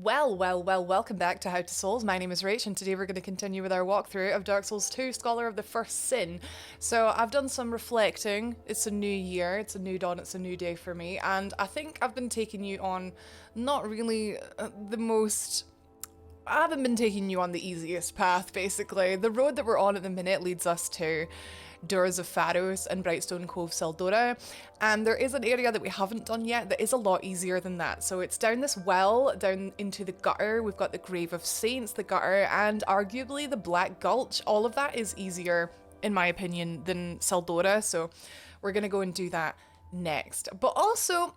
Welcome back to How to Souls. My name is Rach, and today we're going to continue with our walkthrough of Dark Souls 2, Scholar of the First Sin. So I've done some reflecting. It's a new year, it's a new dawn, it's a new day for me, and I think I've been taking you on not really the most... I haven't been taking you on the easiest path, basically. The road that we're on at the minute leads us to Doors of Pharos and Brightstone Cove Sildora, and there is an area that we haven't done yet that is a lot easier than that. So it's down this well, down into the gutter. We've got the Grave of Saints, the gutter, and arguably the Black Gulch. All of that is easier, in my opinion, than Sildora, so we're gonna go and do that next. But also,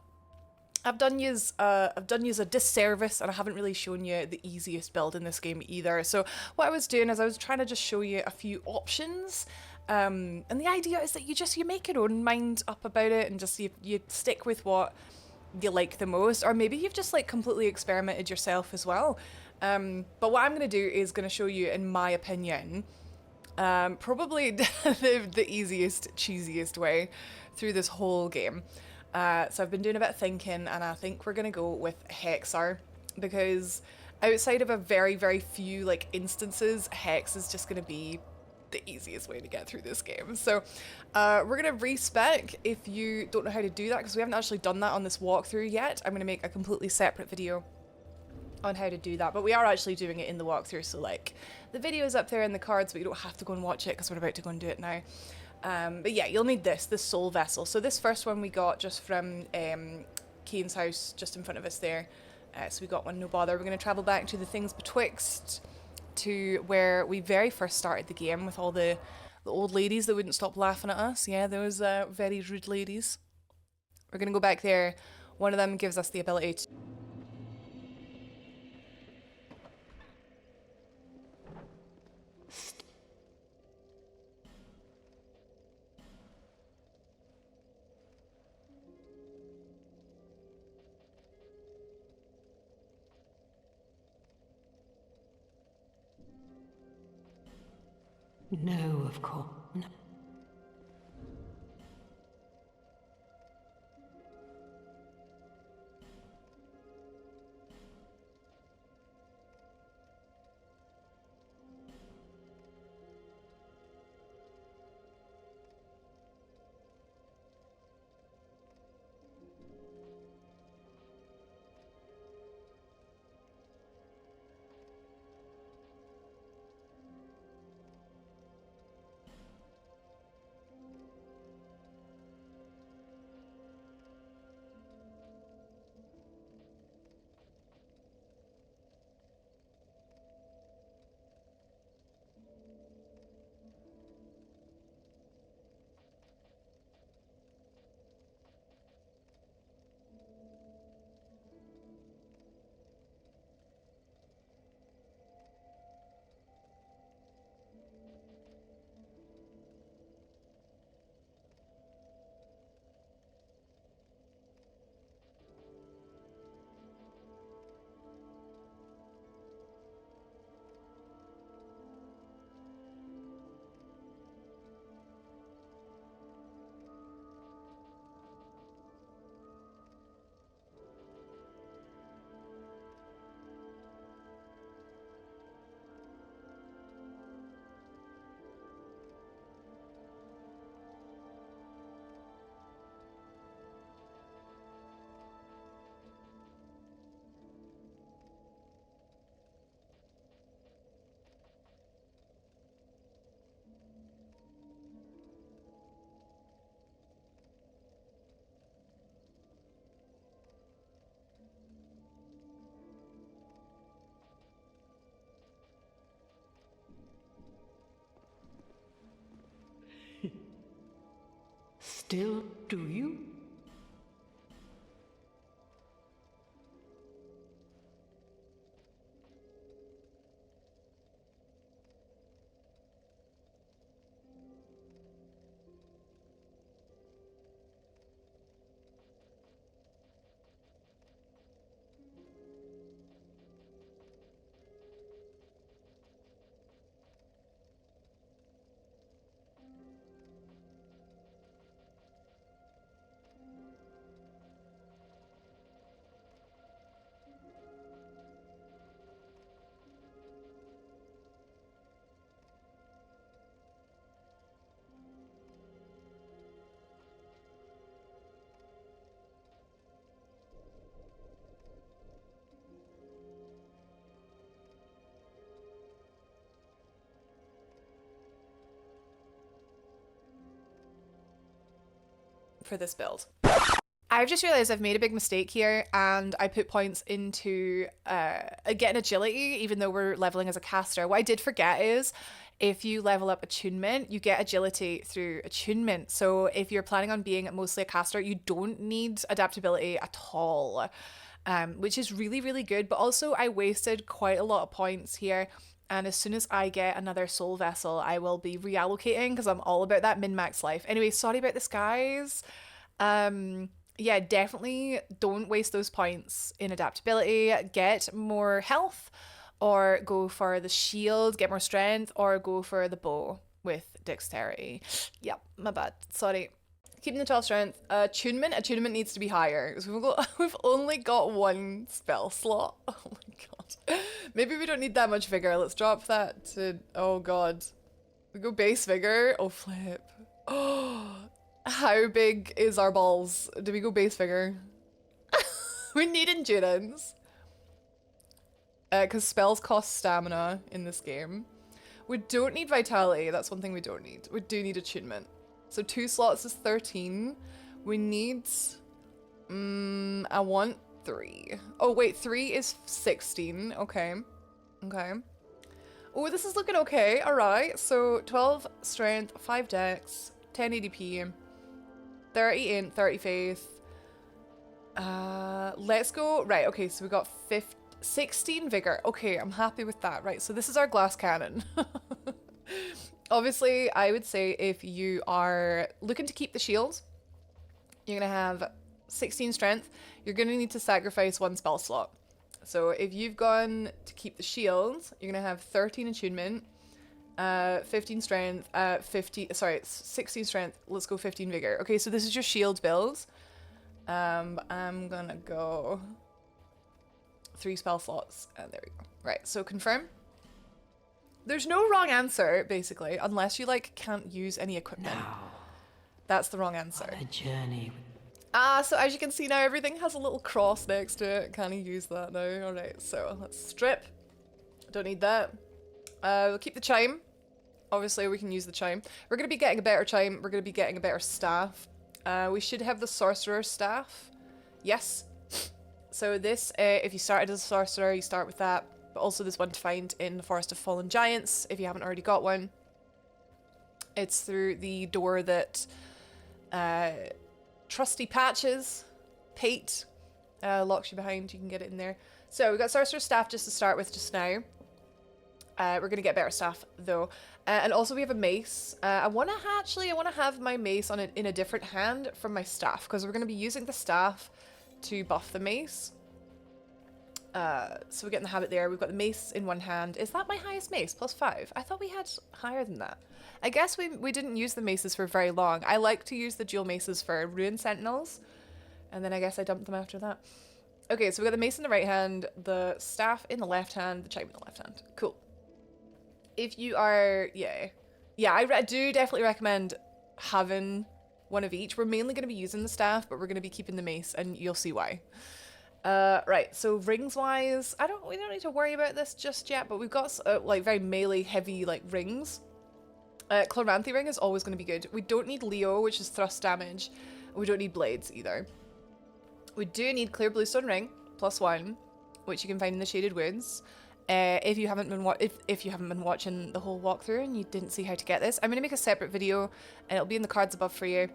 I've done yous a disservice, and I haven't really shown you the easiest build in this game either. So what I was doing is I was trying to just show you a few options, and the idea is that you make your own mind up about it, and just you stick with what you like the most, or maybe you've just like completely experimented yourself as well. But what I'm gonna do is gonna show you, in my opinion, probably the easiest, cheesiest way through this whole game. So I've been doing a bit of thinking, and I think we're gonna go with hexer, because outside of a very few like instances, hex is just gonna be the easiest way to get through this game. So we're gonna respec if you don't know how to do that, because we haven't actually done that on this walkthrough yet. I'm gonna make a completely separate video on how to do that, but we are actually doing it in the walkthrough, so like the video is up there in the cards, but you don't have to go and watch it because we're about to go and do it now. But yeah, you'll need this soul vessel. So this first one we got just from Kane's house, just in front of us there. So we got one, no bother. We're going to travel back to the things betwixt, to where we very first started the game, with all the old ladies that wouldn't stop laughing at us. Yeah, those very rude ladies. We're going to go back there. One of them gives us the ability to... No, of course. No. Still, do you? for this build. I've just realized I've made a big mistake here, and I put points into getting agility, even though we're leveling as a caster. What I did forget is if you level up attunement, you get agility through attunement. So if you're planning on being mostly a caster, you don't need adaptability at all, which is really, really good. But also I wasted quite a lot of points here. And as soon as I get another soul vessel, I will be reallocating because I'm all about that min-max life. Anyway, sorry about this, guys. Yeah, definitely don't waste those points in adaptability. Get more health, or go for the shield, get more strength, or go for the bow with dexterity. Yep, my bad. Sorry. Keeping the 12 strength. Attunement needs to be higher because we've only got one spell slot. Oh my god. Maybe we don't need that much vigor. Let's drop that to, oh god. We go base vigor. Oh flip. Oh. How big is our balls? Do we go base vigor? We need endurance. Because spells cost stamina in this game. We don't need vitality. That's one thing we don't need. We do need attunement. So 2 slots is 13. We need... I want 3. Oh wait, 3 is 16. Okay. Okay. Oh, this is looking okay. Alright. So 12 strength, 5 dex, 10 ADP. 30 int, 30 faith. Let's go. Right, okay, so we got 16 vigor. Okay, I'm happy with that. Right, so this is our glass cannon. Obviously, I would say if you are looking to keep the shield, you're going to have 16 strength. You're going to need to sacrifice 1 spell slot. So if you've gone to keep the shield, you're going to have 13 attunement. 15 strength, 16 strength, let's go 15 vigor. Okay, so this is your shield build. I'm gonna go 3 spell slots, and there we go. Right, so confirm. There's no wrong answer, basically, unless you, like, can't use any equipment. Now, That's the wrong answer. a journey. So as you can see now, everything has a little cross next to it. Can you use that now? Alright, so let's strip. Don't need that. We'll keep the chime. Obviously, we can use the chime. We're going to be getting a better chime. We're going to be getting a better staff. We should have the sorcerer's staff. Yes. So this, if you started as a sorcerer, you start with that. But also there's one to find in the Forest of Fallen Giants, if you haven't already got one. It's through the door that Trusty Patches, Pate, locks you behind. You can get it in there. So we've got sorcerer's staff just to start with just now. We're going to get better stuff though. And also we have a mace. I want to have my mace on in a different hand from my staff, because we're going to be using the staff to buff the mace. So we're getting the habit there. We've got the mace in one hand. Is that my highest mace? +5. I thought we had higher than that. I guess we didn't use the maces for very long. I like to use the dual maces for Ruin Sentinels, and then I guess I dumped them after that. Okay, so we got the mace in the right hand, the staff in the left hand, the chime in the left hand. Cool. If you are, yeah, I do definitely recommend having one of each. We're mainly going to be using the staff, but we're going to be keeping the mace, and you'll see why. Right, so rings wise, we don't need to worry about this just yet, but we've got like very melee heavy like rings. Chloranthy ring is always going to be good. We don't need Leo, which is thrust damage. We don't need blades either. We do need clear bluestone ring +1, which you can find in the Shaded Woods. If you haven't been watching the whole walkthrough and you didn't see how to get this, I'm going to make a separate video, and it'll be in the cards above for you,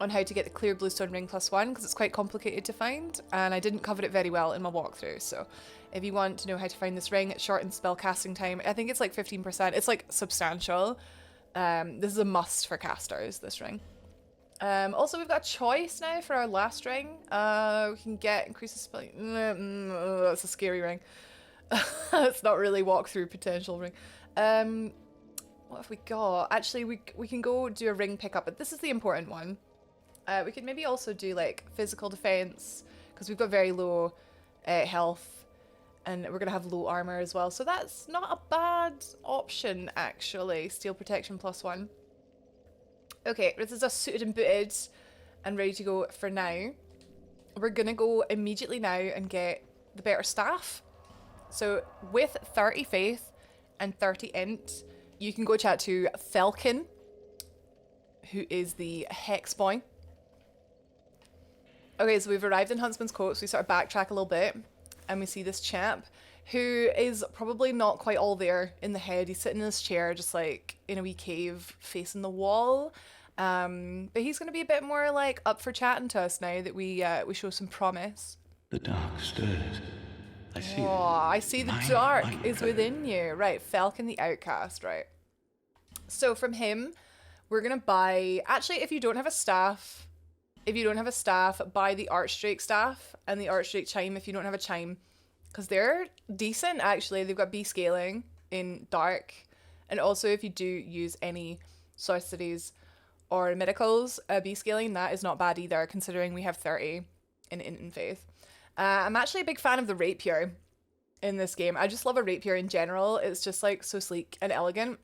on how to get the clear bluestone ring +1, because it's quite complicated to find, and I didn't cover it very well in my walkthrough. So if you want to know how to find this ring, it shortens spell casting time. I think it's like 15%. It's like substantial. This is a must for casters, this ring. Also, we've got a choice now for our last ring. We can get increases spell. That's a scary ring. It's not really walkthrough potential ring. What have we got? Actually, we can go do a ring pickup, but this is the important one. We could maybe also do like physical defense, because we've got very low health, and we're gonna have low armor as well. So that's not a bad option actually. Steel protection +1. Okay, this is us suited and booted and ready to go for now. We're gonna go immediately now and get the better staff. So with 30 faith and 30 int, you can go chat to Felkin, who is the hex boy. Okay, so we've arrived in Huntsman's Court, so we sort of backtrack a little bit, and we see this chap who is probably not quite all there in the head. He's sitting in his chair, just like in a wee cave facing the wall. But he's going to be a bit more like up for chatting to us now that we show some promise. The dark stirs. I see. Oh, I see the My dark mind is within you. Right, Falcon the Outcast, right. So from him, we're going to buy... Actually, if you don't have a staff, buy the Archdrake staff and the Archdrake chime if you don't have a chime. Because they're decent, actually. They've got B scaling in dark. And also, if you do use any sorceries or medicals, B scaling, that is not bad either, considering we have 30 in Int and Faith. I'm actually a big fan of the rapier in this game. I just love a rapier in general. It's just like so sleek and elegant.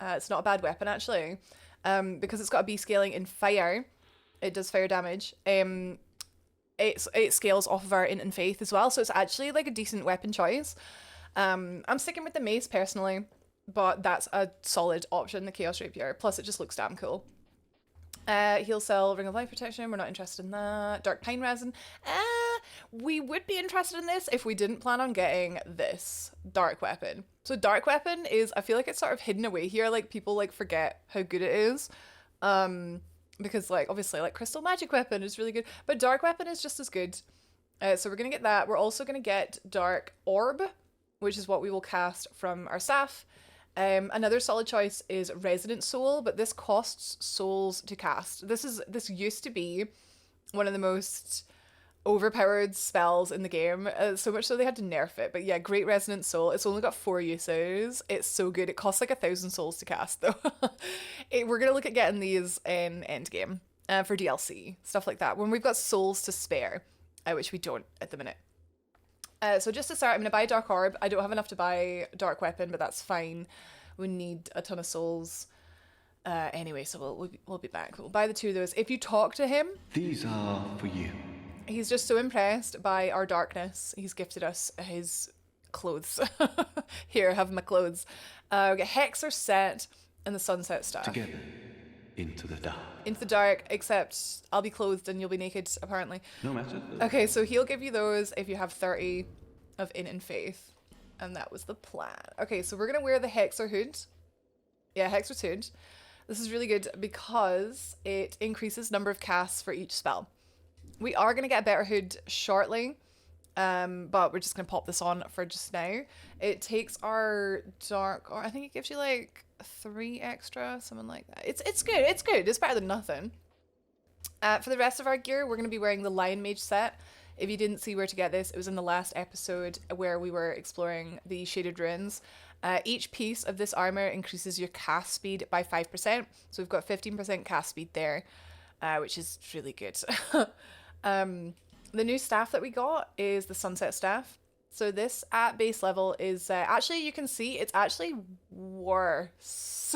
It's not a bad weapon, actually. Because it's got a B scaling in fire. It does fire damage. It scales off of our Int and Faith as well, so it's actually like a decent weapon choice. I'm sticking with the mace personally, but that's a solid option, the Chaos Rapier. Plus, it just looks damn cool. He'll sell Ring of Life Protection. We're not interested in that. Dark Pine Resin. We would be interested in this if we didn't plan on getting this Dark Weapon. So Dark Weapon is, I feel like it's sort of hidden away here. Like, people like forget how good it is. Because like, obviously, like Crystal Magic Weapon is really good, but Dark Weapon is just as good. So we're going to get that. We're also going to get Dark Orb, which is what we will cast from our staff. Another solid choice is Resonant Soul, but this costs souls to cast. This used to be one of the most overpowered spells in the game, so much so they had to nerf it. But yeah, Great Resonant Soul. It's only got 4 uses. It's so good. It costs like 1,000 souls to cast though. We're gonna look at getting these in endgame for DLC, stuff like that, when we've got souls to spare, which we don't at the minute. So just to start, I'm gonna buy Dark Orb. I don't have enough to buy Dark Weapon, but that's fine. We need a ton of souls anyway, so we'll be back. We'll buy the 2 of those. If you talk to him, These are for you. he's just so impressed by our darkness. He's gifted us his clothes. Here, have my clothes. We get Hexer set and the Sunset Staff. Together. Into the dark. Into the dark, except I'll be clothed and you'll be naked, apparently. No matter. Okay, so he'll give you those if you have 30 of Int and Faith. And that was the plan. Okay, so we're going to wear the Hexer hood. Yeah, Hexer's hood. This is really good because it increases number of casts for each spell. We are going to get a better hood shortly, but we're just going to pop this on for just now. It takes our dark, or I think it gives you like 3 extra, something like that. It's good. It's good. It's better than nothing. For the rest of our gear, we're going to be wearing the Lion Mage set. If you didn't see where to get this, it was in the last episode where we were exploring the Shaded Ruins. Each piece of this armor increases your cast speed by 5%. So we've got 15% cast speed there, which is really good. The new staff that we got is the Sunset Staff. So this at base level is actually, you can see it's actually worse.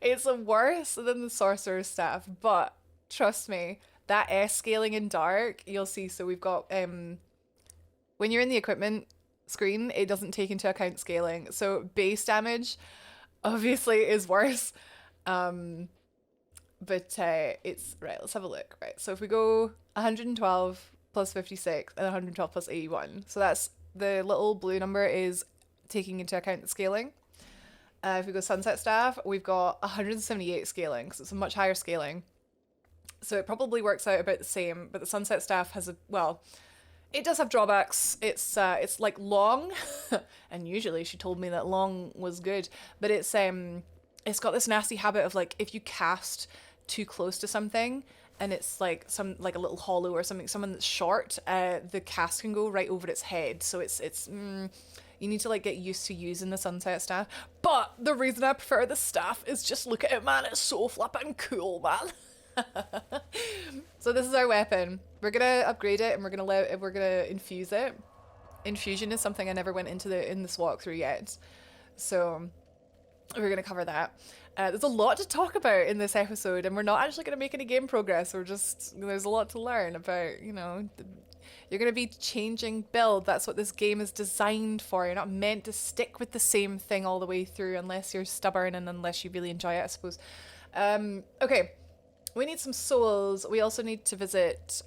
it's worse than the Sorcerer's Staff, but trust me, that S scaling in dark, you'll see. So we've got when you're in the equipment screen, it doesn't take into account scaling. So base damage obviously is worse. But it's right, let's have a look. Right, so if we go 112 plus 56 and 112 plus 81, so that's the little blue number is taking into account the scaling. If we go Sunset Staff, we've got 178 scaling, so it's a much higher scaling. So it probably works out about the same, but the Sunset Staff has it does have drawbacks. It's like long, and usually she told me that long was good, but it's got this nasty habit of like, if you cast too close to something and it's like a little hollow or something, someone that's short, the cast can go right over its head. So you need to like get used to using the Sunset Staff. But the reason I prefer the staff is just look at it, man. It's so flippin' cool, man. So this is our weapon. We're gonna upgrade it and we're gonna infuse it. Infusion is something I never went into in this walkthrough yet, so we're gonna cover that. There's a lot to talk about in this episode, and we're not actually gonna make any game progress. There's a lot to learn about. You're gonna be changing build. That's what this game is designed for. You're not meant to stick with the same thing all the way through unless you're stubborn and unless you really enjoy it, I suppose. Okay. We need some souls. We also need to visit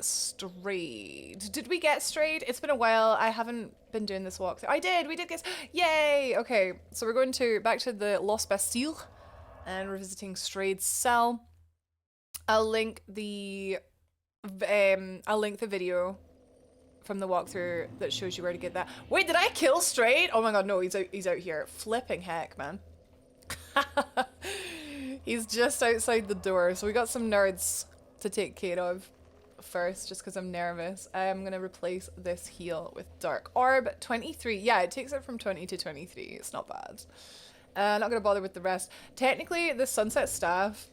Strayed. Did we get Strayed? It's been a while. I haven't been doing this walkthrough. I did. We did get. Yay. Okay. So we're going to back to the Lost Bastille, and we're visiting Strayed's cell. I'll link the video from the walkthrough that shows you where to get that. Wait, did I kill Strayed? Oh my god, no, he's out here. Flipping heck, man. He's just outside the door. So we got some nerds to take care of first, just because I'm nervous. I'm gonna replace this heal with Dark Orb. 23. Yeah, it takes it from 20 to 23. It's not bad. Not gonna bother with the rest. Technically, the Sunset Staff,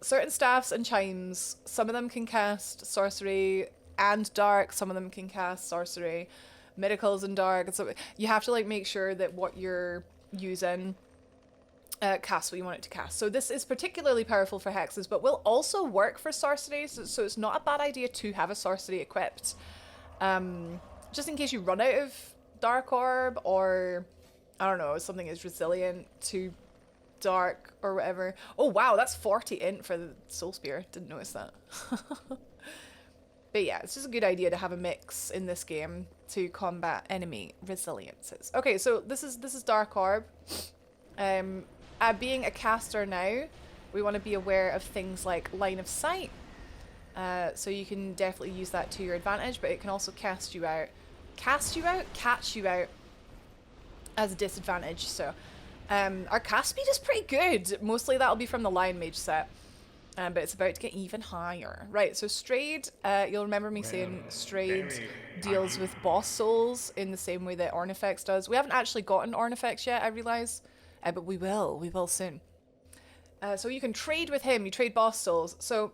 certain staffs and chimes, some of them can cast sorcery and dark, some of them can cast sorcery, miracles and dark. So you have to like make sure that what you're using casts what you want it to cast. So this is particularly powerful for hexes, but will also work for sorceries, so it's not a bad idea to have a sorcery equipped. Just in case you run out of Dark Orb, or I don't know, something is resilient to dark or whatever. Oh wow, that's 40 int for the Soul Spear. Didn't notice that. But yeah, it's just a good idea to have a mix in this game to combat enemy resiliences. Okay, so this is Dark Orb. Being a caster now, we want to be aware of things like line of sight. So you can definitely use that to your advantage, but it can also cast you out catch you out as a disadvantage. So our cast speed is pretty good. Mostly that'll be from the Lion Mage set. But it's about to get even higher. Right, so Strayed, you'll remember me saying Strayed deals with boss souls in the same way that Ornifex does. We haven't actually gotten Ornifex yet, I realise. But we will soon. So you can trade with him, you trade boss souls. So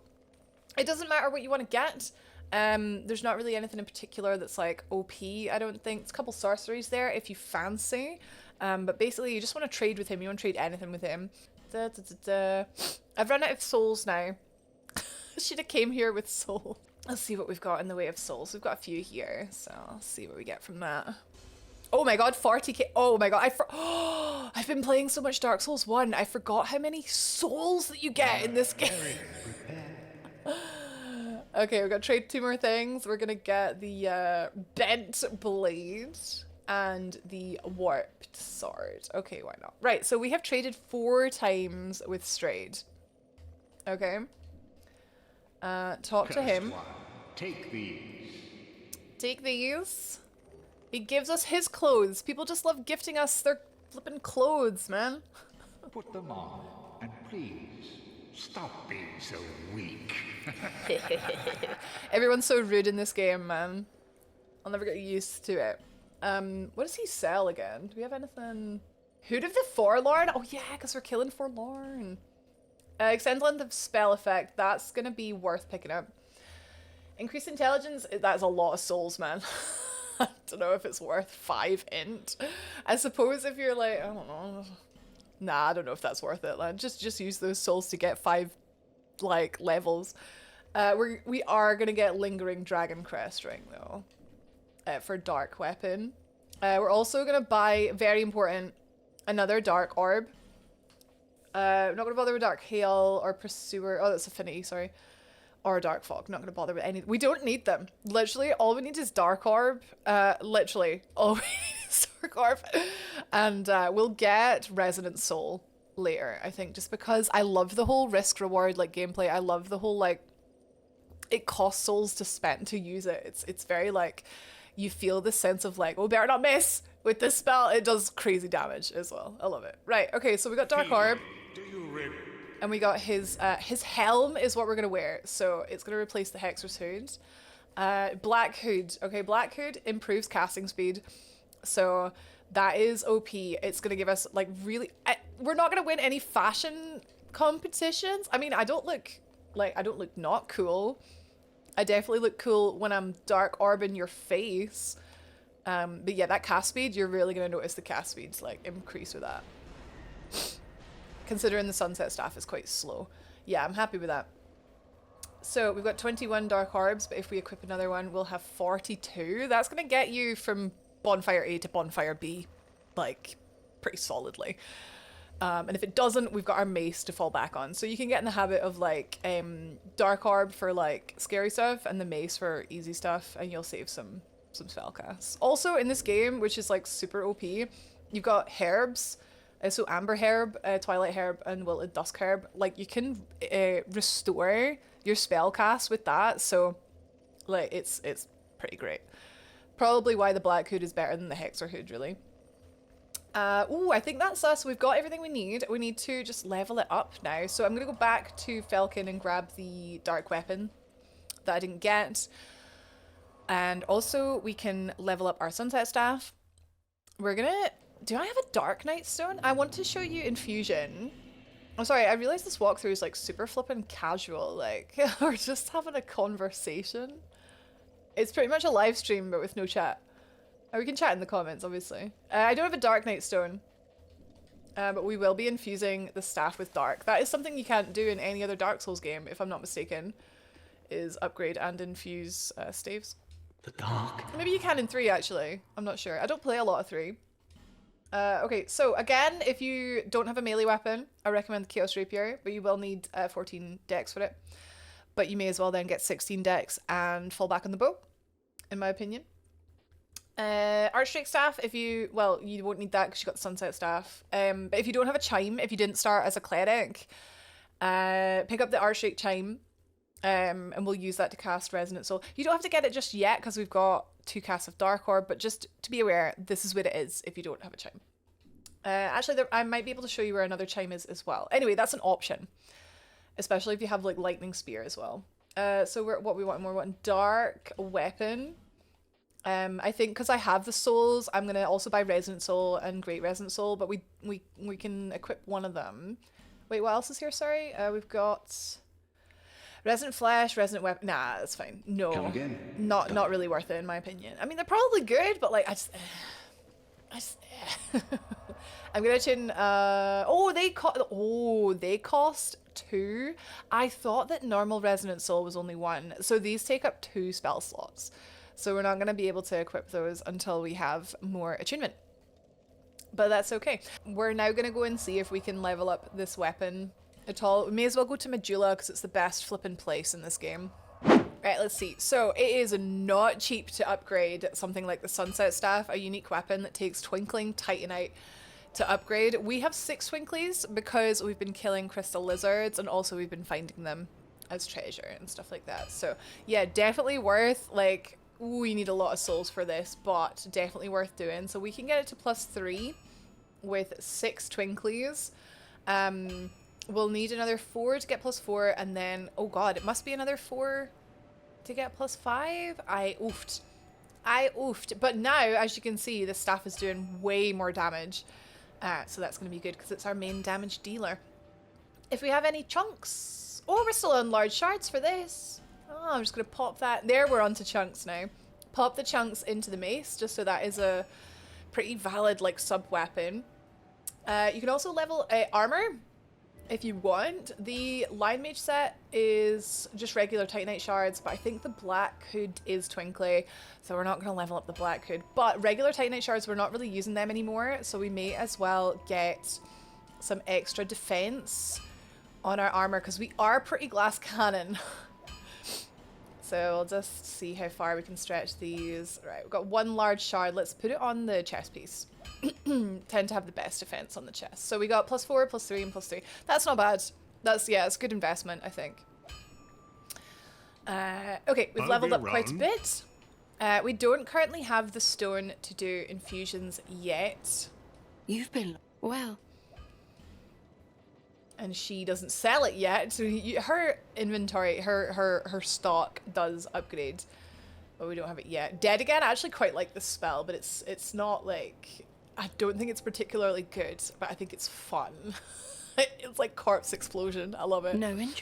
it doesn't matter what you want to get. There's not really anything in particular that's like OP, I don't think. There's a couple sorceries there if you fancy. But basically you just want to trade with him, you want to trade anything with him. I've run out of souls now. Should have came here with soul. Let's see what we've got in the way of souls. We've got a few here, so I'll see what we get from that. Oh my god, 40k. Oh my god, I've been playing so much Dark Souls 1. I forgot how many souls that you get in this game. Okay, we're gonna trade 2 more things. We're gonna get the bent blade and the warped sword. Okay, why not? Right, so we have traded 4 times with Strayed. Okay. Talk to him. Take these. Take these. He gives us his clothes. People just love gifting us their flippin' clothes, man. Put them on, and please, stop being so weak. Everyone's so rude in this game, man. I'll never get used to it. What does he sell again? Do we have anything? Hood of the Forlorn? Oh yeah, because we're killing Forlorn. Extend length of spell effect. That's gonna be worth picking up. Increased intelligence. That's a lot of souls, man. I don't know if it's worth 5 int. I suppose if you're like, I don't know. Nah, I don't know if that's worth it, man. Just use those souls to get 5 like levels. We are gonna get Lingering Dragon Crest Ring though. For Dark Weapon. We're also gonna buy, very important, another Dark Orb. I'm not gonna bother with Dark Hail or Pursuer. Oh, that's Affinity, sorry. Or Dark Fog. Not gonna bother with any. We don't need them. Literally, all we need is Dark Orb. Literally, all we need is Dark Orb. And we'll get Resonant Soul later, I think, just because I love the whole risk reward like gameplay. I love the whole like it costs souls to spend to use it. It's very like you feel the sense of like, oh, better not miss with this spell. It does crazy damage as well. I love it. Right, okay, so we got Dark Orb. Do you really? And we got his helm is what we're gonna wear. So it's gonna replace the Hexer's Hood. Black Hood. Okay, Black Hood improves casting speed. So that is OP. It's gonna give us like really, we're not gonna win any fashion competitions. I mean, I don't look not cool. I definitely look cool when I'm Dark Orb in your face. But yeah, that cast speed, you're really gonna notice the cast speeds like increase with that. Considering the Sunset Staff is quite slow. Yeah, I'm happy with that. So we've got 21 Dark Orbs, but if we equip another one, we'll have 42. That's gonna get you from Bonfire A to Bonfire B, like, pretty solidly. And if it doesn't, we've got our mace to fall back on. So you can get in the habit of like Dark Orb for like scary stuff and the mace for easy stuff, and you'll save some spell casts. Also in this game, which is like super OP, you've got herbs. So Amber Herb, Twilight Herb, and Wilted Dusk Herb. Like you can restore your spell cast with that. So like it's pretty great. Probably why the Black Hood is better than the Hexer Hood, really. Ooh, I think that's us. We've got everything we need. We need to just level it up now. So I'm going to go back to Felkin and grab the dark weapon that I didn't get. And also we can level up our Sunset Staff. We're going to... Do I have a Dark Knight Stone? I want to show you Infusion. I'm sorry, I realize this walkthrough is like super flippin' casual. Like, we're just having a conversation. It's pretty much a live stream, but with no chat. We can chat in the comments, obviously. I don't have a Dark Knight Stone, but we will be infusing the staff with dark. That is something you can't do in any other Dark Souls game, if I'm not mistaken, is upgrade and infuse staves. The dark. Maybe you can in 3, actually. I'm not sure. I don't play a lot of 3. Okay, so again, if you don't have a melee weapon, I recommend the Chaos Rapier, but you will need 14 dex for it. But you may as well then get 16 dex and fall back on the bow, in my opinion. Archdrake Staff, if you, well, you won't need that because you got the Sunset Staff. But if you don't have a Chime, if you didn't start as a cleric, pick up the Archdrake Chime, and we'll use that to cast Resonant Soul. You don't have to get it just yet because we've got 2 casts of Dark Orb, but just to be aware, this is what it is if you don't have a Chime. Actually, I might be able to show you where another Chime is as well. Anyway, that's an option, especially if you have like Lightning Spear as well. So what we want Dark Weapon. I think because I have the souls, I'm gonna also buy Resonant Soul and Great Resonant Soul, but we can equip one of them. Wait, what else is here? Sorry, we've got Resonant Flesh, Resonant Weapon. Nah, that's fine. No, Come again. not really worth it in my opinion. I mean, they're probably good, but like I just I'm gonna tune. They cost 2. I thought that normal Resonant Soul was only 1, so these take up 2 spell slots. So we're not going to be able to equip those until we have more attunement. But that's okay. We're now going to go and see if we can level up this weapon at all. We may as well go to Medulla because it's the best flipping place in this game. Right, let's see. So it is not cheap to upgrade something like the Sunset Staff, a unique weapon that takes Twinkling Titanite to upgrade. We have 6 Twinklies because we've been killing crystal lizards and also we've been finding them as treasure and stuff like that. So yeah, definitely worth, like... Ooh, you need a lot of souls for this, but definitely worth doing. So we can get it to +3 with 6 Twinklies. We'll need another 4 to get +4, and then, oh god, it must be another 4 to get +5. I oofed. But now, as you can see, the staff is doing way more damage. So that's going to be good because it's our main damage dealer. If we have any chunks... Oh, we're still on large shards for this. Oh, I'm just going to pop that. There, we're onto chunks now. Pop the chunks into the mace, just so that is a pretty valid, like, sub-weapon. You can also level armor if you want. The Lion Mage set is just regular Titanite shards, but I think the Black Hood is Twinkly, so we're not going to level up the Black Hood. But regular Titanite shards, we're not really using them anymore, so we may as well get some extra defense on our armor, because we are pretty glass cannon. So we'll just see how far we can stretch these. Right, we've got 1 large shard. Let's put it on the chest piece. Tend to have the best defense on the chest. So we got +4, +3, and +3. That's not bad. That's, yeah, it's a good investment, I think. Okay, we've leveled up quite a bit. We don't currently have the stone to do infusions yet. You've been well. And she doesn't sell it yet, so her inventory, her stock does upgrade, but we don't have it yet. Dead Again, I actually quite like this spell, but it's not like, I don't think it's particularly good, but I think it's fun. It's like corpse explosion. I love it. No interest.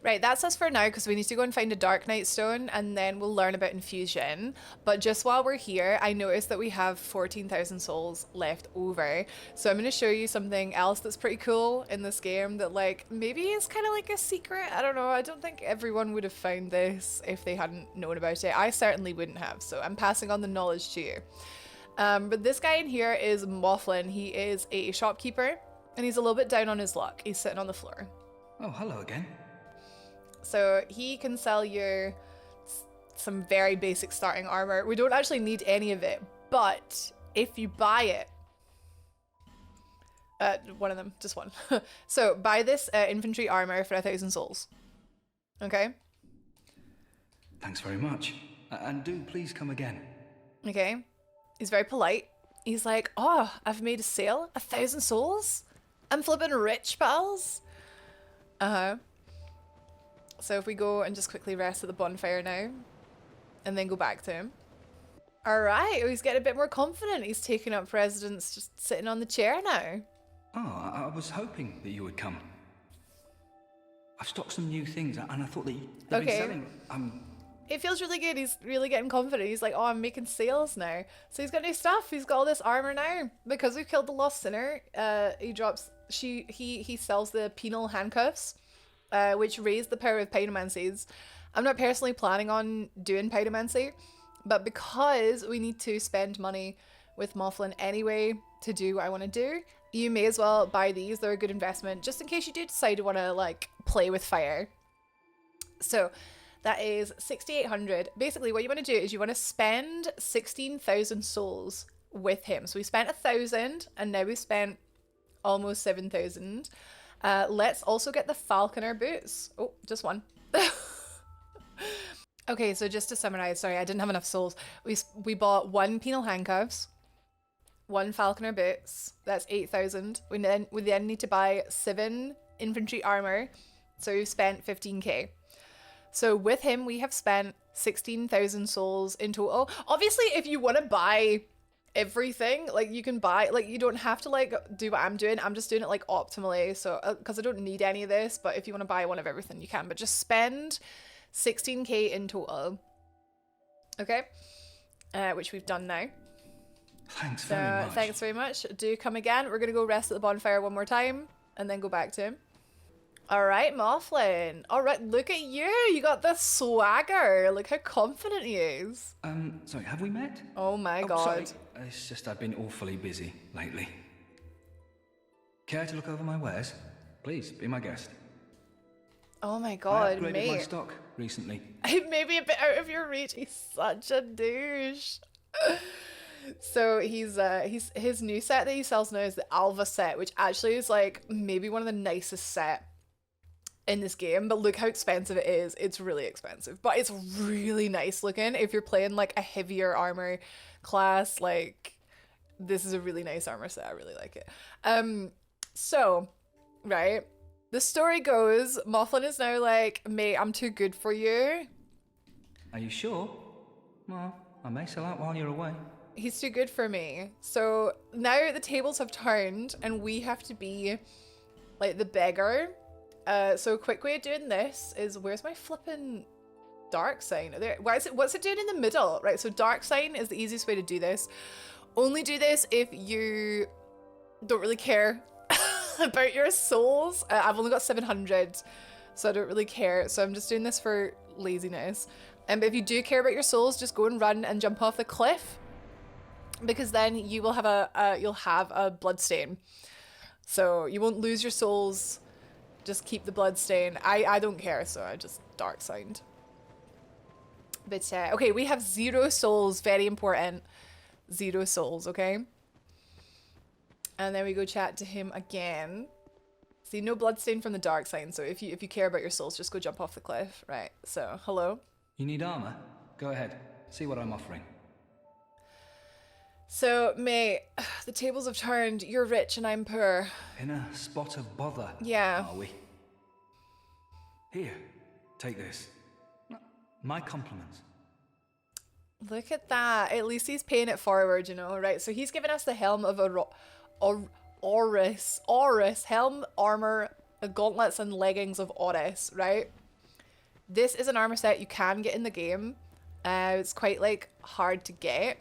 Right, that's us for now because we need to go and find a Dark Knight Stone and then we'll learn about infusion. But just while we're here, I noticed that we have 14,000 souls left over. So I'm going to show you something else that's pretty cool in this game that, like, maybe is kind of like a secret. I don't know. I don't think everyone would have found this if they hadn't known about it. I certainly wouldn't have, so I'm passing on the knowledge to you. But this guy in here is Mothlan. He is a shopkeeper. and he's a little bit down on his luck. He's sitting on the floor. Oh, hello again. So he can sell you some very basic starting armor. We don't actually need any of it, but if you buy it, one of them, just one. So buy this infantry armor for 1,000 souls. Okay? Thanks very much. And do please come again. Okay. He's very polite. He's like, oh, I've made a sale, 1,000 souls? I'm flipping rich, pals. So if we go and just quickly rest at the bonfire now, and then go back to him. All right, he's getting a bit more confident. He's taking up residence, just sitting on the chair now. Oh, I was hoping that you would come. I've stocked some new things, and I thought that you'd been selling. It feels really good. He's really getting confident. He's like, oh, I'm making sales now. So he's got new stuff. He's got all this armor now. Because we've killed the Lost Sinner, he sells the penal handcuffs, which raise the power of pyromancies. I'm not personally planning on doing pyromancy, but because we need to spend money with Mofflin anyway to do what I want to do, you may as well buy these. They're a good investment, just in case you do decide to want to like play with fire. So that is 6,800. Basically, what you want to do is you want to spend 16,000 souls with him. So we spent 1,000, and now we've spent almost 7,000. Let's also get the Falconer boots. Oh, just one. Okay, so just to summarize, sorry, I didn't have enough souls. We bought 1 penal handcuffs, 1 Falconer boots. That's 8,000. We then need to buy 7 infantry armor. So we've spent 15k. So with him, we have spent 16,000 souls in total. Obviously, if you want to buy everything, like you can buy, like you don't have to like do what I'm doing. I'm just doing it like optimally. So, because I don't need any of this, but if you want to buy one of everything, you can. But just spend 16k in total. Okay? Which we've done now. Thanks very much. Thanks very much. Do come again. We're going to go rest at the bonfire one more time and then go back to him. All right, Mofflin. All right, look at you. You got the swagger. Look how confident he is. Sorry, have we met? Oh my God. Sorry. It's just I've been awfully busy lately. Care to look over my wares? Please, be my guest. Oh my I God, upgraded mate. my stock recently. It may be a bit out of your reach. He's such a douche. So he's his new set that he sells now is the Alva set, which actually is like maybe one of the nicest set in this game, but look how expensive it is. It's really expensive, but it's really nice looking. If you're playing like a heavier armor class, like this is a really nice armor set. I really like it. So, right, the story goes, Mofflin is now like, mate, I'm too good for you. Are you sure? Well, I may sell out while you're away. He's too good for me. So now the tables have turned and we have to be like the beggar. So a quick way of doing this is, where's my flipping dark sign? What's it doing in the middle? Right, so dark sign is the easiest way to do this. Only do this if you don't really care about your souls. I've only got 700, so I don't really care. So I'm just doing this for laziness. But if you do care about your souls, just go and run and jump off the cliff, because then you will have you'll have a blood stain. So you won't lose your souls. Just keep the blood stain. I don't care, so I just dark signed. But okay, we have 0 souls, very important. 0 souls, okay? And then we go chat to him again. See, no blood stain from the dark sign, so if you care about your souls, just go jump off the cliff. Right, so hello. You need armor? Go ahead. See what I'm offering. So, mate, the tables have turned. You're rich and I'm poor. In a spot of bother, Yeah. are we? Here, take this. My compliments. Look at that. At least he's paying it forward, you know, right? So he's given us the helm of Oris, helm, armor, gauntlets, and leggings of Oris, right? This is an armor set you can get in the game. It's quite like hard to get.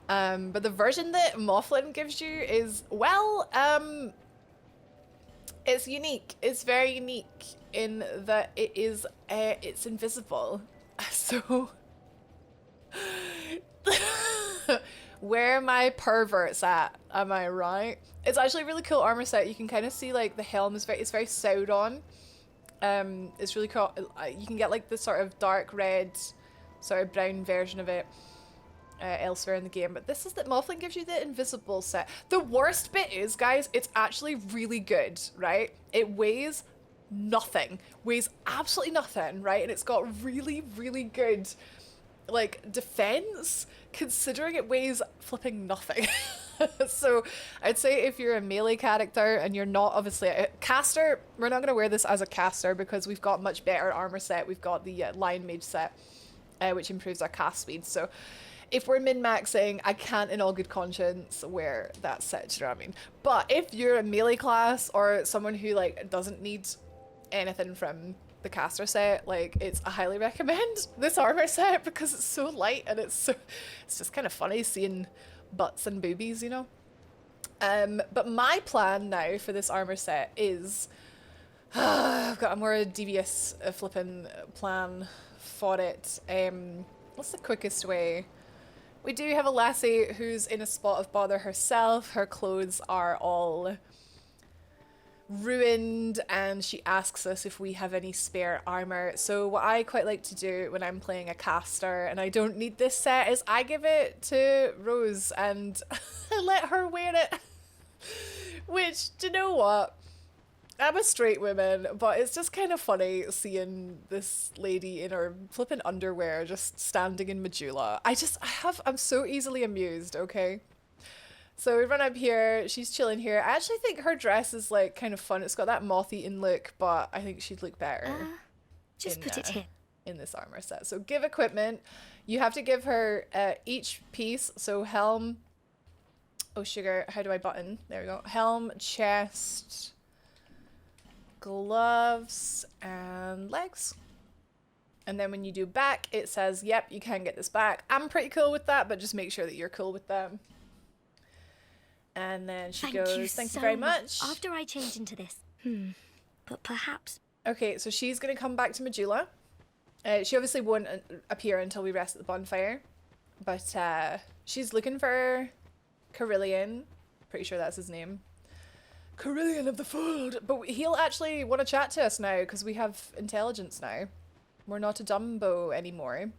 But the version that Mofflin gives you is, well, it's unique. It's very unique in that it is, it's invisible. So, Where my perverts at? Am I right? It's actually a really cool armor set. You can kind of see like the helm is it's very sewed on. It's really cool. You can get like the sort of dark red, sort of brown version of it elsewhere in the game. But this is that Mothling gives you the invisible set. The worst bit is, guys, it's actually really good, right? It weighs nothing. Weighs absolutely nothing, right? And it's got really, really good like defense considering it weighs flipping nothing. So I'd say if you're a melee character and you're not obviously a caster, we're not going to wear this as a caster because we've got much better armor set. We've got the Lion Mage set, which improves our cast speed. So if we're min-maxing, I can't in all good conscience wear that set, do you know what I mean? But if you're a melee class or someone who like doesn't need anything from the caster set, like I highly recommend this armor set because it's so light and it's just kind of funny seeing butts and boobies, you know. But my plan now for this armor set is I've got a more devious flipping plan for it. What's the quickest way? We do have a lassie who's in a spot of bother herself. Her clothes are all ruined and she asks us if we have any spare armor. So what I quite like to do when I'm playing a caster and I don't need this set is I give it to Rose and I let her wear it. Which, do you know what? I'm a straight woman, but it's just kind of funny seeing this lady in her flippin' underwear just standing in Medulla. I'm so easily amused, okay? So we run up here, she's chilling here. I actually think her dress is like kind of fun. It's got that moth-eaten look, but I think she'd look better Just put it here. in this armor set. So give equipment. You have to give her each piece. So helm. Oh, sugar. How do I button? There we go. Helm, chest, gloves, and legs. And then when you do back, it says, yep, you can get this back. I'm pretty cool with that, but just make sure that you're cool with that. And then she goes, thank you very much. After I change into this. But perhaps. Okay, so she's going to come back to Medulla. She obviously won't appear until we rest at the bonfire. But she's looking for Carhillion. Pretty sure that's his name. Carhillion of the Fold. But he'll actually want to chat to us now because we have intelligence now. We're not a Dumbo anymore.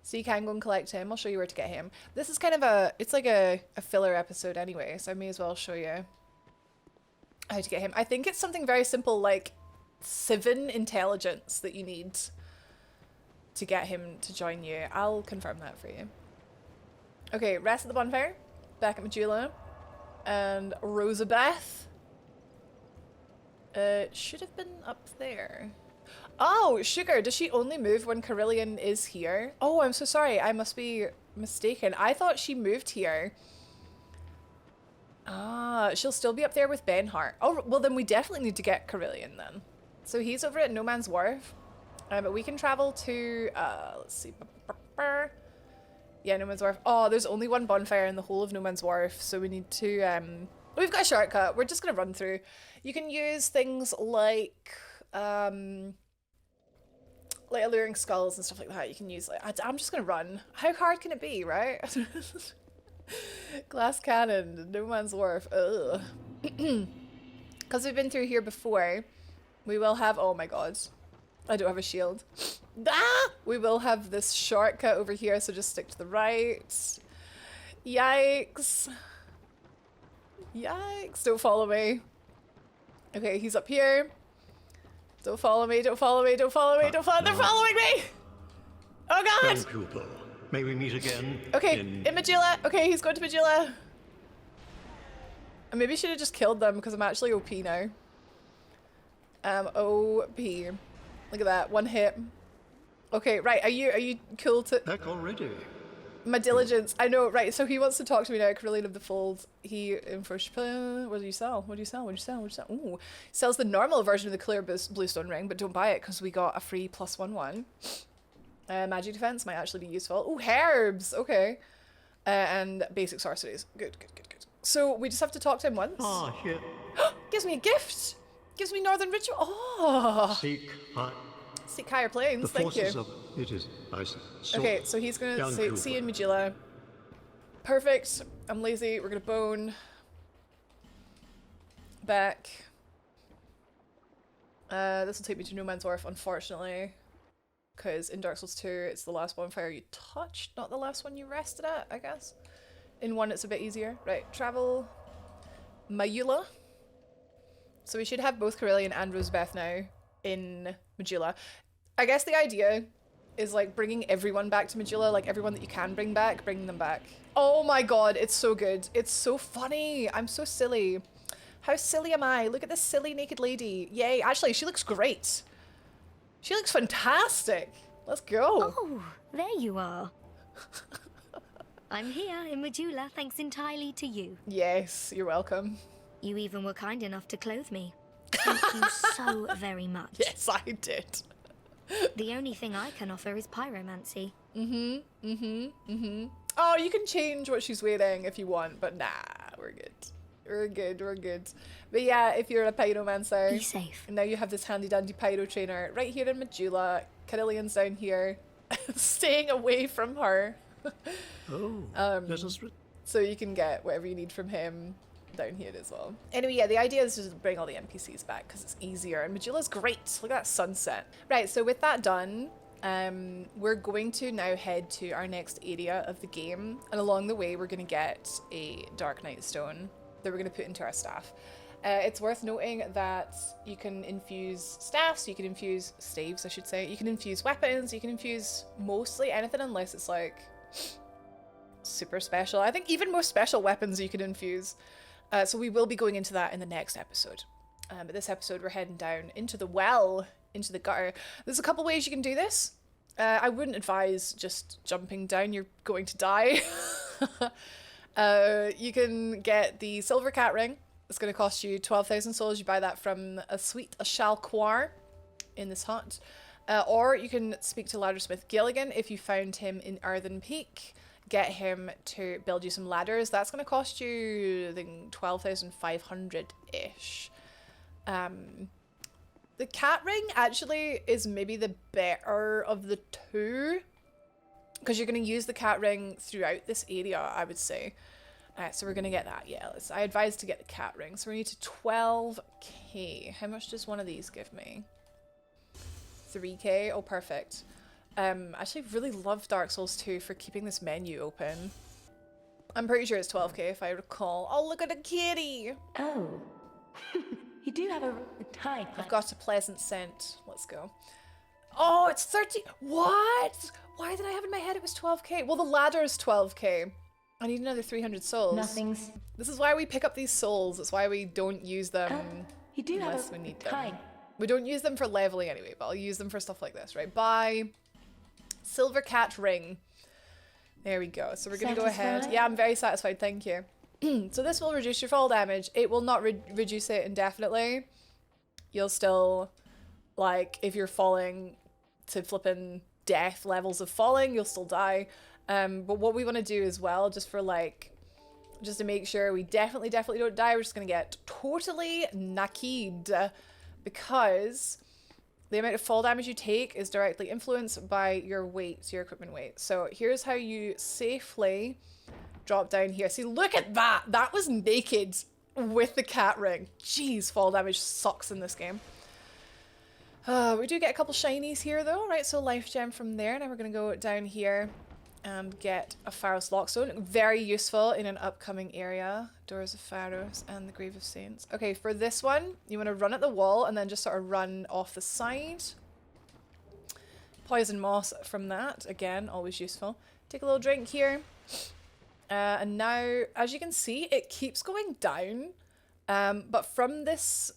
So you can go and collect him. I'll show you where to get him. This is kind of it's like a filler episode anyway, so I may as well show you how to get him. I think it's something very simple like 7 intelligence that you need to get him to join you. I'll confirm that for you. Okay, rest at the bonfire. Back at Medulla. And Rosabeth. Should have been up there. Oh, sugar, does she only move when Carhillion is here? Oh, I'm so sorry. I must be mistaken. I thought she moved here. Ah, she'll still be up there with Benhart. Oh, well then we definitely need to get Carhillion then. So he's over at No Man's Wharf. But we can travel to, let's see. Yeah, No Man's Wharf. Oh, there's only one bonfire in the whole of No Man's Wharf. So we need to, we've got a shortcut. We're just going to run through. You can use things like alluring skulls and stuff like that. You can use I'm just gonna run. How hard can it be, right? Glass cannon, No Man's Wharf. Ugh. Because we've been through here before, we will have. Oh my god, I don't have a shield. Ah! We will have this shortcut over here, so just stick to the right. Yikes! Yikes! Don't follow me. Okay, he's up here. Don't follow me, don't follow me, don't follow me, don't follow me. They're following me! Oh god! Young pupil, may we meet again? Okay, in Medulla. Okay, he's going to Medulla. I maybe should have just killed them because I'm actually OP now. OP. Look at that, 1 hit. Okay, right, are you cool to... Back already? My diligence. I know, right, so he wants to talk to me now, Carhillion of the Fold. He, in first, what do you sell? What do you sell? What do you sell? What do you sell? Ooh, sells the normal version of the clear bluestone ring, but don't buy it because we got a free +1/1. Magic defense might actually be useful. Ooh, herbs, okay. And basic sorceries. Good, good, good, good. So we just have to talk to him once. Ah, here. Gives me a gift! Gives me Northern Ritual. Oh! Seek high. Seek higher planes, The thank you. forces of it is, I saw. Okay, so he's gonna see you in Medulla. perfect. I'm lazy. We're gonna bone. Back. This will take me to No Man's Wharf, unfortunately. Because in Dark Souls 2, it's the last bonfire you touched, not the last one you rested at, I guess. In 1, it's a bit easier. Right, travel. Mayula. So we should have both Carhillion and Rosebeth now in Majula. I guess the idea is like bringing everyone back to Majula, like everyone that you can bring back, bringing them back. Oh my god, it's so good. It's so funny. I'm so silly. How silly am I? Look at this silly naked lady. Yay. Actually, she looks great. She looks fantastic. Let's go. Oh, there you are. I'm here in Majula thanks entirely to you. Yes, you're welcome. You even were kind enough to clothe me. Thank you so very much. Yes, I did. The only thing I can offer is pyromancy. Oh, you can change what she's wearing if you want, but nah, we're good. We're good. But yeah, if you're a pyromancer, Be safe. and now you have this handy dandy pyro trainer right here in Majula. Carhillion's down here, staying away from her. Oh, this is... So you can get whatever you need from him down here as well. Anyway, yeah, the idea is to just bring all the NPCs back because it's easier. And Majula's great. Look at that sunset. Right, so with that done, we're going to now head to our next area of the game. And along the way, we're going to get a Dark Knight Stone that we're going to put into our staff. It's worth noting that you can infuse staffs, you can infuse staves, I should say. You can infuse weapons, you can infuse mostly anything unless it's like super special. I think even most special weapons you can infuse. So we will be going into that in the next episode. But this episode we're heading down into the well, into the gutter. There's a couple ways you can do this. I wouldn't advise just jumping down, you're going to die. You can get the silver cat ring. It's going to cost you 12,000 souls. You buy that from a suite, a Shalquar in this hut. Or you can speak to Laddersmith Gilligan if you found him in Earthen Peak. Get him to build you some ladders. That's going to cost you, I think, 12,500-ish. The cat ring actually is maybe the better of the two, because you're going to use the cat ring throughout this area, I would say. So we're going to get that, yeah. I advise to get the cat ring. So we need to 12k. How much does one of these give me? 3k? Oh, perfect. I actually really love Dark Souls 2 for keeping this menu open. I'm pretty sure it's 12k if I recall. Oh, look at a kitty! Oh, you do have a tie. I've got a pleasant scent. Let's go. Oh, it's 30. What? Why did I have in my head it was 12k? Well, the ladder is 12k. I need another 300 souls. Nothing's. This is why we pick up these souls. It's why we don't use them You do have unless a we need tie. them. We don't use them for leveling anyway, but I'll use them for stuff like this, right? Buy silver cat ring. There we go. So we're going to go ahead. Satisfied? Yeah, I'm very satisfied. Thank you. So this will reduce your fall damage. It will not reduce it indefinitely. You'll still, like, if you're falling to flipping death levels of falling, you'll still die. But what we want to do as well, just for like, just to make sure we definitely don't die, we're just going to get totally naked, because the amount of fall damage you take is directly influenced by your weight, your equipment weight. So here's how you safely drop down here. See, look at that! That was naked with the cat ring. Jeez, fall damage sucks in this game. We do get a couple shinies here though, right? So life gem from there. Now we're going to go down here and get a Pharos Lockstone. Very useful in an upcoming area. Doors of Pharos and the Grave of Saints. Okay, for this one, you want to run at the wall and then just sort of run off the side. Poison moss from that. Again, always useful. Take a little drink here. And now, as you can see, it keeps going down. But from this,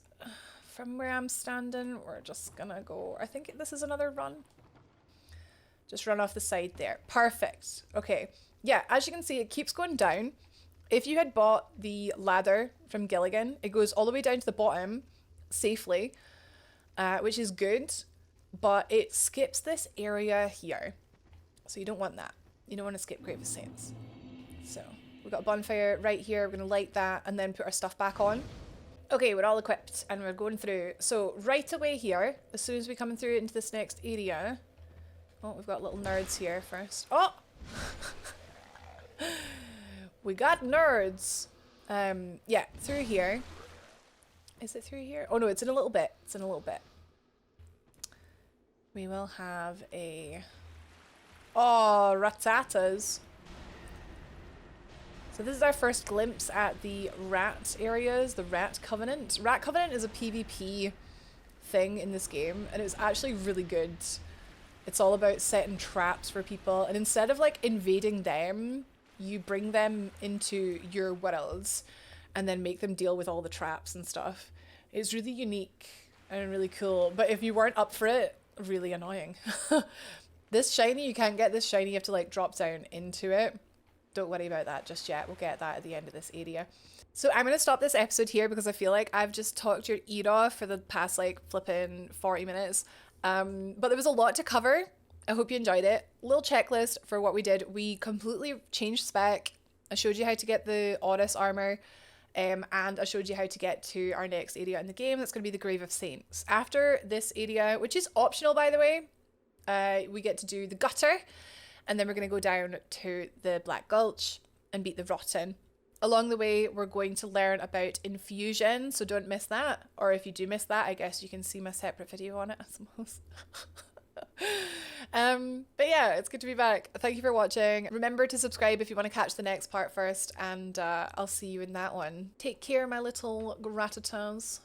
from where I'm standing, we're just gonna go. I think this is another run. Just run off the side there. Perfect. Okay. Yeah, as you can see, it keeps going down. If you had bought the ladder from Gilligan, it goes all the way down to the bottom safely, which is good, but it skips this area here. So you don't want that. You don't want to skip Grave of Saints. So we've got a bonfire right here. We're going to light that and then put our stuff back on. Okay, we're all equipped and we're going through. So right away here, as soon as we come through into this next area... Oh, we've got little nerds here first. Oh! We got nerds. Yeah, through here. Is it through here? Oh no, it's in a little bit. It's in a little bit. We will have a... Oh, ratatas. So this is our first glimpse at the rat areas, the Rat Covenant. Rat Covenant is a PvP thing in this game, and it's actually really good. It's all about setting traps for people, and instead of like invading them, you bring them into your worlds and then make them deal with all the traps and stuff. It's really unique and really cool, but if you weren't up for it, really annoying. This shiny, you can't get this shiny, you have to like drop down into it. Don't worry about that just yet, we'll get that at the end of this area. So I'm going to stop this episode here because I feel like I've just talked your ear off for the past like flipping 40 minutes. But there was a lot to cover. I hope you enjoyed it. Little checklist for what we did. We completely changed spec. I showed you how to get the Oris armor. And I showed you how to get to our next area in the game. That's going to be the Grave of Saints. After this area, which is optional by the way, we get to do the Gutter. And then we're going to go down to the Black Gulch and beat the Rotten. Along the way, we're going to learn about infusion, so don't miss that. Or if you do miss that, I guess you can see my separate video on it, I suppose. But yeah, it's good to be back. Thank you for watching. Remember to subscribe if you want to catch the next part first, and I'll see you in that one. Take care, my little gratatas.